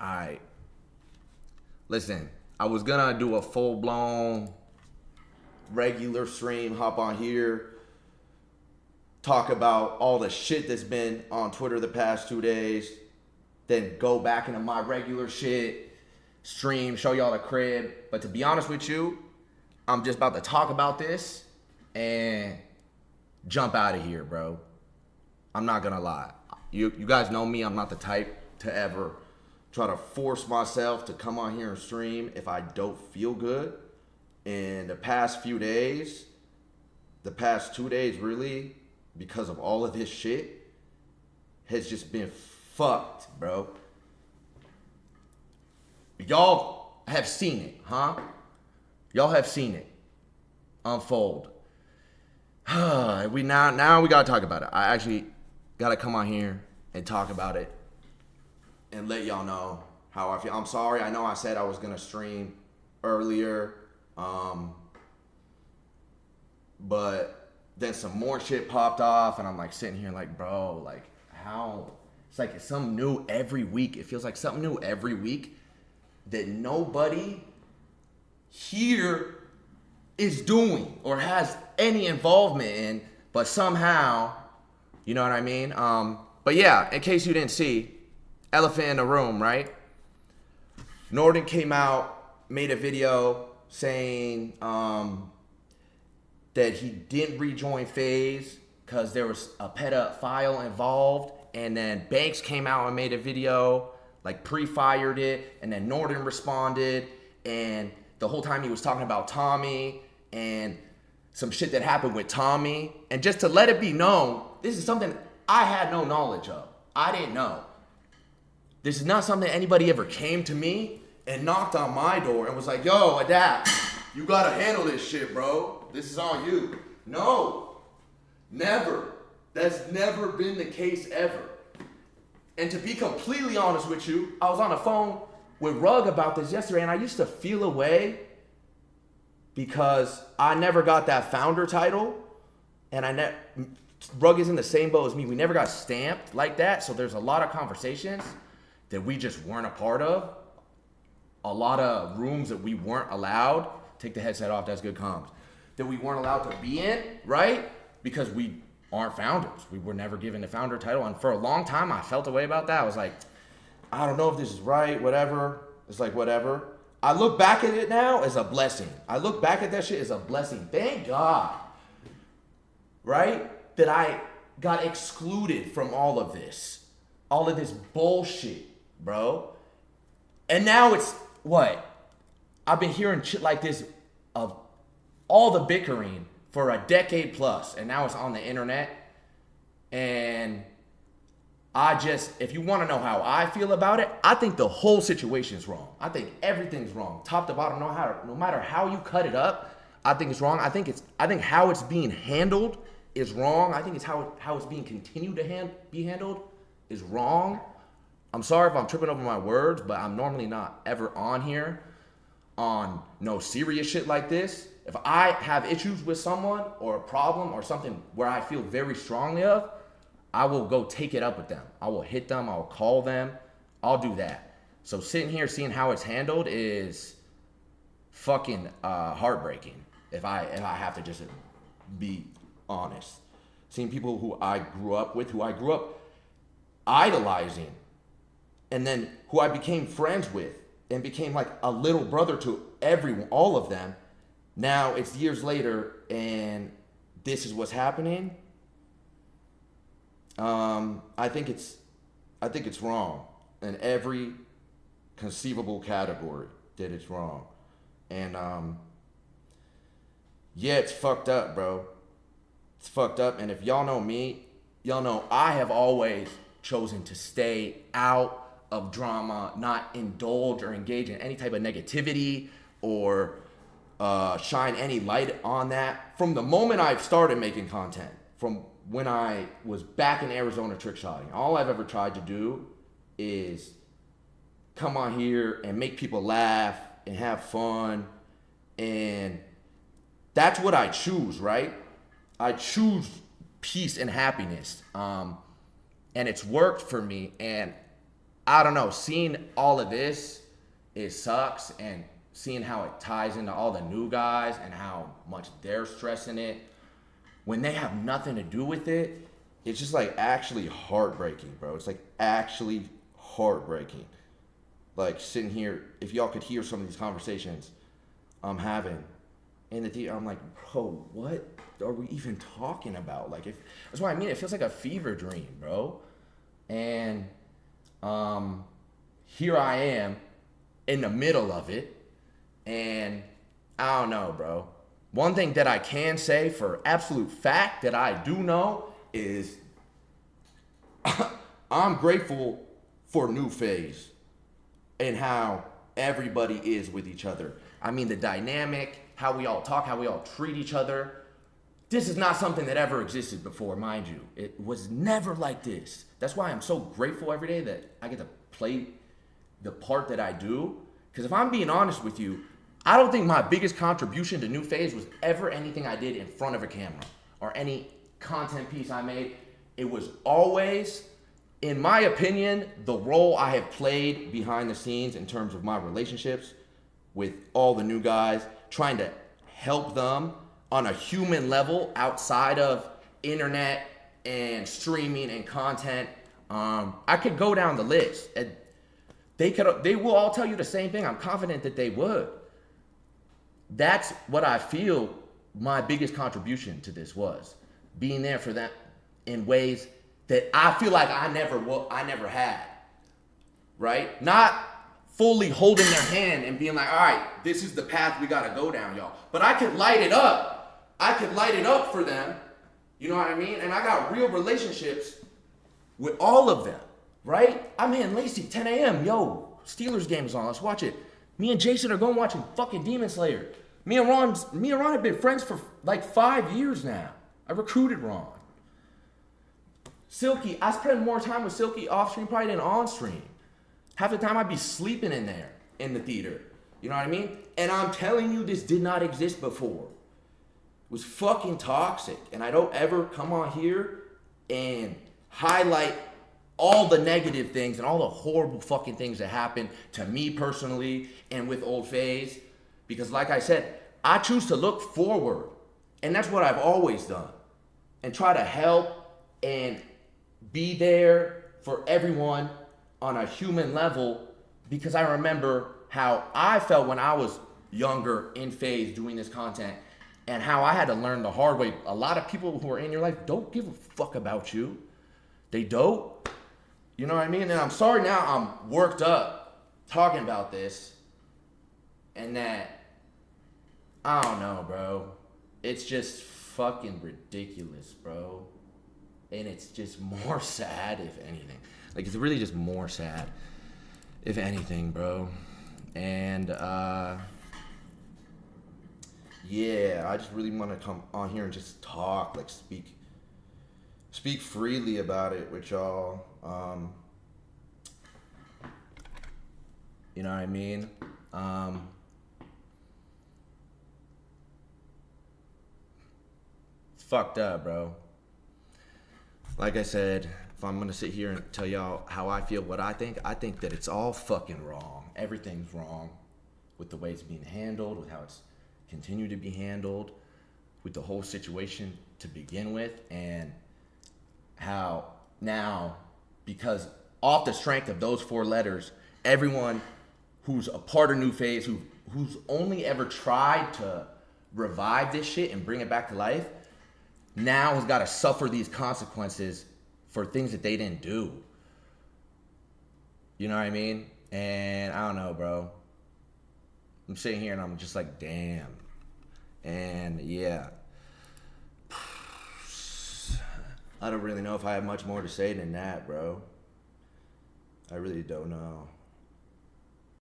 Alright. Listen, I was gonna do a full-blown regular stream, hop on here, talk about all the shit that's been on Twitter the past 2 days, then go back into my regular shit, stream, show y'all the crib. But to be honest with you, I'm just about to talk about this and jump out of here, bro. I'm not gonna lie. You guys know me, I'm not the type to ever try to force myself to come on here and stream if I don't feel good. And the past few days, the past 2 days really, because of all of this shit, has just been fucked, bro. Y'all have seen it, huh? Y'all have seen it unfold. Now we gotta talk about it. I actually gotta come on here and talk about it and let y'all know how I feel. I'm sorry. I know I said I was gonna stream earlier, but then some more shit popped off, and I'm like sitting here like, bro, like how? It's like it's something new every week. It feels like something new every week that nobody here is doing or has any involvement in, but somehow, you know what I mean? But yeah, in case you didn't see, elephant in the room, right? Norton came out, made a video saying that he didn't rejoin FaZe because there was a pedophile involved, and then Banks came out and made a video, like pre-fired it, and then Norton responded, and the whole time he was talking about Tommy and some shit that happened with Tommy. And just to let it be known, this is something I had no knowledge of. I didn't know. This is not something anybody ever came to me and knocked on my door and was like, yo, Adapt, you gotta handle this shit, bro. This is on you. No, never. That's never been the case ever. And to be completely honest with you, I was on the phone with Rug about this yesterday, and I used to feel away because I never got that founder title, and Rug is in the same boat as me. We never got stamped like that, so there's a lot of conversations that we just weren't a part of, a lot of rooms that we weren't allowed, take the headset off, that's good comms, that we weren't allowed to be in, right? Because we aren't founders. We were never given the founder title, and for a long time, I felt a way about that. I was like, I don't know if this is right, whatever. It's like, whatever. I look back at it now as a blessing. I look back at that shit as a blessing. Thank God, right? That I got excluded from all of this bullshit, bro. And now it's what? I've been hearing shit like this of all the bickering for a decade plus, and now it's on the internet. And if you want to know how I feel about it, I think the whole situation is wrong. I think everything's wrong, top to bottom. No matter how you cut it up, I think it's wrong. I think how it's being handled is wrong. I think it's how it's being continued to be handled is wrong. I'm sorry if I'm tripping over my words, but I'm normally not ever on here on no serious shit like this. If I have issues with someone or a problem or something where I feel very strongly of, I will go take it up with them. I will hit them. I will call them. I'll do that. So sitting here seeing how it's handled is fucking heartbreaking. If I have to just be honest. Seeing people who I grew up with, who I grew up idolizing, and then who I became friends with and became like a little brother to everyone, all of them. Now it's years later and this is what's happening. I think it's wrong in every conceivable category that it's wrong. And yeah, it's fucked up, bro. It's fucked up. And if y'all know me, y'all know I have always chosen to stay out of drama, not indulge or engage in any type of negativity or shine any light on that. From the moment I've started making content, from when I was back in Arizona trick shotting, all I've ever tried to do is come on here and make people laugh and have fun. And that's what I choose, right? I choose peace and happiness. And it's worked for me. And I don't know, seeing all of this, it sucks, and seeing how it ties into all the new guys and how much they're stressing it when they have nothing to do with it, it's just like actually heartbreaking, bro. It's like actually heartbreaking. Like sitting here, if y'all could hear some of these conversations I'm having in the theater, I'm like, bro, what are we even talking about? Like, if that's what I mean. It feels like a fever dream, bro. And here I am in the middle of it, and I don't know, bro. One thing that I can say for absolute fact that I do know is I'm grateful for New FaZe and how everybody is with each other. I mean, the dynamic, how we all talk, how we all treat each other. This is not something that ever existed before, mind you. It was never like this. That's why I'm so grateful every day that I get to play the part that I do. Because if I'm being honest with you, I don't think my biggest contribution to New FaZe was ever anything I did in front of a camera or any content piece I made. It was always, in my opinion, the role I have played behind the scenes in terms of my relationships with all the new guys, trying to help them on a human level outside of internet and streaming and content. I could go down the list. They will all tell you the same thing. I'm confident that they would. That's what I feel my biggest contribution to this was. Being there for them in ways that I feel like I never had. Right? Not fully holding their hand and being like, all right, this is the path we gotta go down, y'all. But I could light it up. I could light it up for them. You know what I mean? And I got real relationships with all of them, right? I'm in Lacey, 10 a.m. Yo, Steelers game's on. Let's watch it. Me and Jason are going watching fucking Demon Slayer. Me and Ron have been friends for like 5 years now. I recruited Ron. Silky, I spend more time with Silky off stream probably than on stream. Half the time I'd be sleeping in there in the theater. You know what I mean? And I'm telling you, this did not exist before. It was fucking toxic. And I don't ever come on here and highlight all the negative things and all the horrible fucking things that happened to me personally and with Old FaZe. Because like I said, I choose to look forward. And that's what I've always done. And try to help and be there for everyone on a human level, because I remember how I felt when I was younger in FaZe doing this content and how I had to learn the hard way. A lot of people who are in your life don't give a fuck about you. They don't. You know what I mean? And I'm sorry now I'm worked up talking about this and that, I don't know, bro. It's just fucking ridiculous, bro. And it's just more sad, if anything. Like, it's really just more sad, if anything, bro. And, yeah, I just really want to come on here and just talk, like, speak freely about it with y'all. You know what I mean? It's fucked up, bro. Like I said, if I'm gonna sit here and tell y'all how I feel, what I think that it's all fucking wrong. Everything's wrong with the way it's being handled, with how it's continued to be handled, with the whole situation to begin with, and how now, because off the strength of those 4 letters, everyone who's a part of New FaZe, who's only ever tried to revive this shit and bring it back to life, now has got to suffer these consequences for things that they didn't do. You know what I mean? And I don't know, bro. I'm sitting here and I'm just like, damn. And yeah. I don't really know if I have much more to say than that, bro. I really don't know.